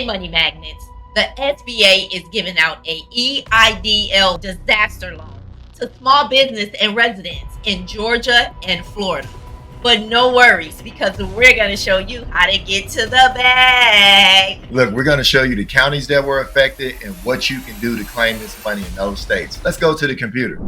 Hey, money magnets. The SBA is giving out a EIDL disaster loan to small business and residents in Georgia and Florida. But no worries, because we're going to show you how to get to the bag. Look, we're going to show you the counties that were affected and what you can do to claim this money in those states. Let's go to the computer.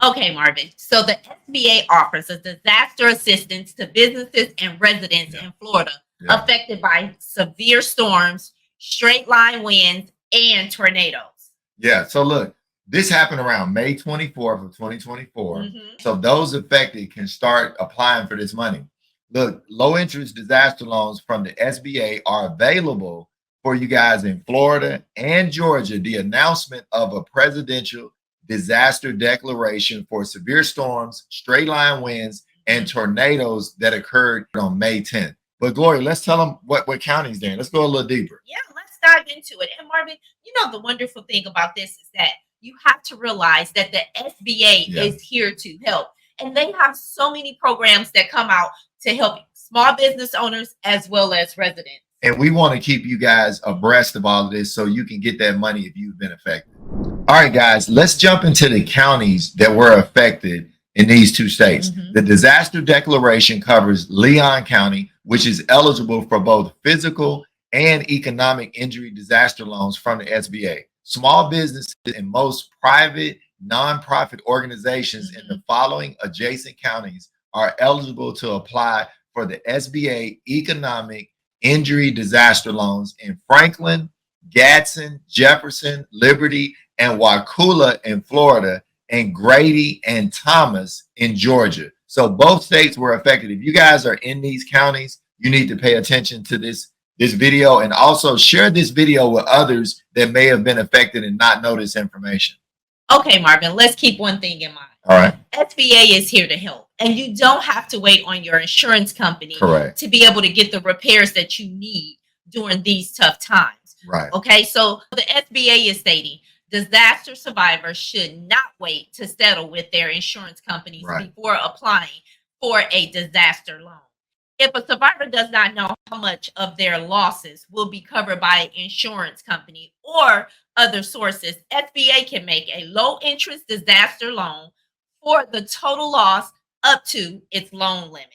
Okay, Marvin. So the SBA offers a disaster assistance to businesses and residents in Florida affected by severe storms, straight line winds, and tornadoes. Yeah. So look, this happened around May 24th of 2024. So those affected can start applying for this money. Look, low interest disaster loans from the SBA are available for you guys in Florida and Georgia. The announcement of a presidential disaster declaration for severe storms, straight line winds, and tornadoes that occurred on May 10th. But Gloria, let's tell them what counties they're in. Let's go a little deeper. Yeah, let's dive into it. And Marvin, you know, the wonderful thing about this is that you have to realize that the SBA is here to help. And they have so many programs that come out to help small business owners as well as residents. And we want to keep you guys abreast of all of this so you can get that money if you've been affected. All right, guys, let's jump into the counties that were affected in these two states. The disaster declaration covers Leon County, which is eligible for both physical and economic injury disaster loans from the SBA. Small businesses and most private nonprofit organizations in the following adjacent counties are eligible to apply for the SBA economic injury disaster loans in Franklin, Gadsden, Jefferson, Liberty, and Wakulla in Florida, and Grady and Thomas in Georgia. So both states were affected. If you guys are in these counties, you need to pay attention to this video, and also share this video with others that may have been affected and not know this information. Okay, Marvin, let's keep one thing in mind. All right. SBA is here to help, and you don't have to wait on your insurance company to be able to get the repairs that you need during these tough times. Right. Okay, so the SBA is stating disaster survivors should not wait to settle with their insurance companies before applying for a disaster loan. If a survivor does not know how much of their losses will be covered by an insurance company or other sources, SBA can make a low interest disaster loan for the total loss up to its loan limit.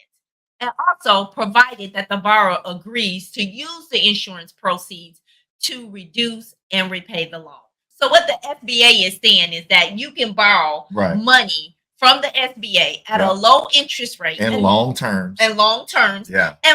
And also provided that the borrower agrees to use the insurance proceeds to reduce and repay the loan. So what the SBA is saying is that you can borrow money from the SBA at a low interest rate and long terms. And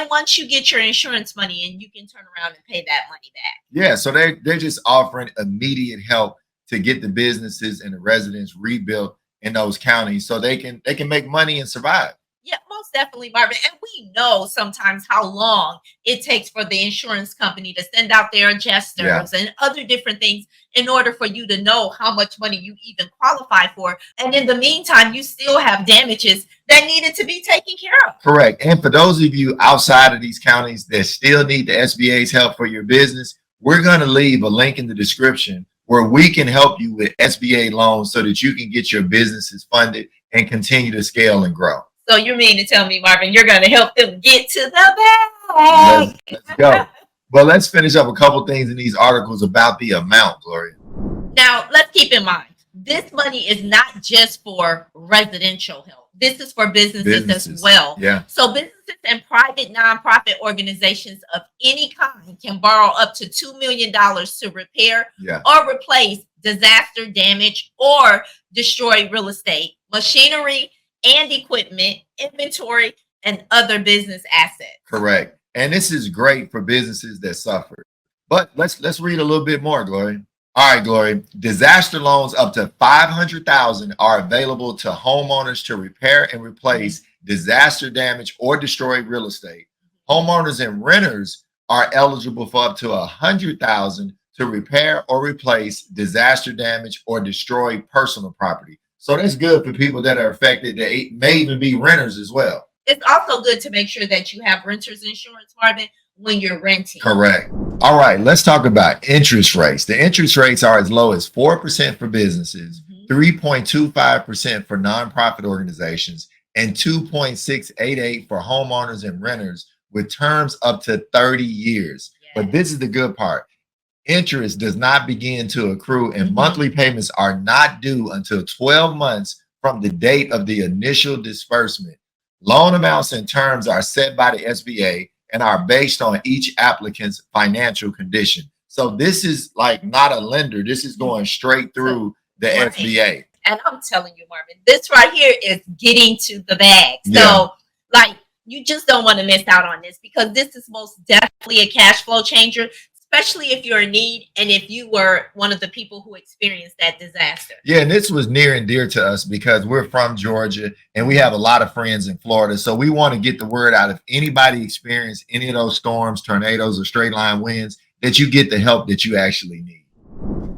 once you get your insurance money in, you can turn around and pay that money back. Yeah, so they're just offering immediate help to get the businesses and the residents rebuilt in those counties so they can make money and survive. Yeah, most definitely, Marvin. And we know sometimes how long it takes for the insurance company to send out their adjusters and other different things in order for you to know how much money you even qualify for. And in the meantime, you still have damages that needed to be taken care of. Correct. And for those of you outside of these counties that still need the SBA's help for your business, we're going to leave a link in the description where we can help you with SBA loans so that you can get your businesses funded and continue to scale and grow. So you mean to tell me, Marvin, you're going to help them get to the bag? Let's go. But let's finish up a couple things in these articles about the amount, Gloria. Now, let's keep in mind, this money is not just for residential help. This is for businesses as well. Yeah. So businesses and private nonprofit organizations of any kind can borrow up to $2 million to repair or replace disaster damage or destroy real estate, machinery, and equipment, inventory, and other business assets. Correct. And this is great for businesses that suffer. But let's read a little bit more, Gloria. All right, Gloria. Disaster loans up to $500,000 are available to homeowners to repair and replace disaster damage or destroy real estate. Homeowners and renters are eligible for up to $100,000 to repair or replace disaster damage or destroy personal property. So that's good for people that are affected. They may even be renters as well. It's also good to make sure that you have renter's insurance, Marvin, when you're renting. Correct. All right, let's talk about interest rates. The interest rates are as low as 4% for businesses, 3.25% for nonprofit organizations, and 2.688% for homeowners and renters with terms up to 30 years. But this is the good part. Interest does not begin to accrue and Mhm. monthly payments are not due until 12 months from the date of the initial disbursement. Loan amounts and terms are set by the SBA and are based on each applicant's financial condition. So this is like not a lender. This is going straight through the Right. SBA. And I'm telling you, Marvin, this right here is getting to the bag. So, Yeah. like, you just don't want to miss out on this, because this is most definitely a cash flow changer, especially if you're in need and if you were one of the people who experienced that disaster. Yeah, and this was near and dear to us because we're from Georgia and we have a lot of friends in Florida. So we want to get the word out. If anybody experienced any of those storms, tornadoes, or straight line winds, that you get the help that you actually need.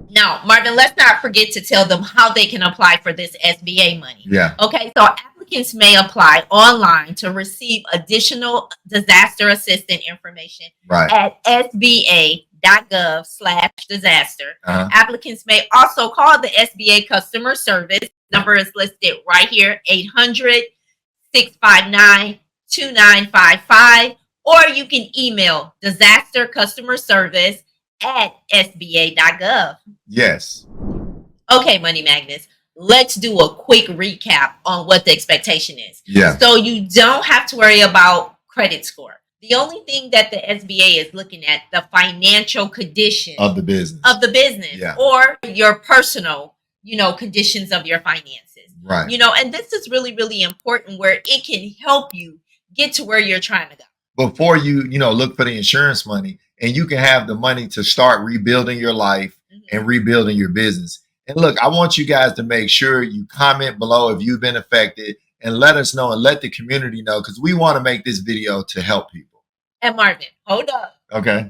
Now, Marvin, let's not forget to tell them how they can apply for this SBA money. Yeah. Okay, so applicants may apply online to receive additional disaster assistance information Right. at sba.gov/disaster. Uh-huh. Applicants may also call the SBA customer service. Number is listed right here, 800-659-2955, or you can email disaster customer service at sba.gov. Yes. Okay, Money Magnets, let's do a quick recap on what the expectation is. Yeah. So you don't have to worry about credit score. The only thing that the SBA is looking at, the financial condition Of the business. Yeah. Or your personal, conditions of your finances. Right. And this is really, really important, where it can help you get to where you're trying to go. Before you look for the insurance money, and you can have the money to start rebuilding your life and rebuilding your business. And look, I want you guys to make sure you comment below if you've been affected and let us know and let the community know, because we want to make this video to help people. And Marvin, hold up. Okay.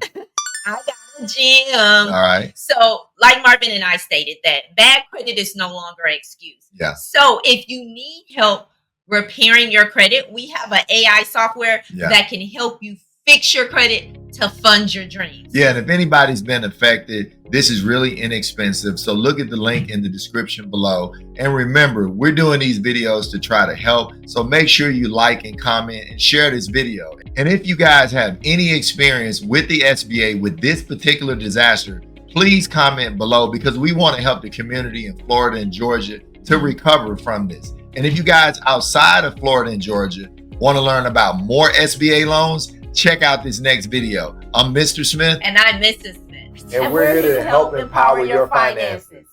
I got a gem. All right. So, like Marvin and I stated, that bad credit is no longer an excuse. Yeah. So if you need help repairing your credit, we have an AI software that can help you fix your credit to fund your dreams. Yeah, and if anybody's been affected, this is really inexpensive. So look at the link in the description below. And remember, we're doing these videos to try to help. So make sure you like and comment and share this video. And if you guys have any experience with the SBA with this particular disaster, please comment below, because we want to help the community in Florida and Georgia to recover from this. And if you guys outside of Florida and Georgia want to learn about more SBA loans, check out this next video. I'm Mr. Smith. And I'm Mrs. Smith. And we're here to help empower your finances.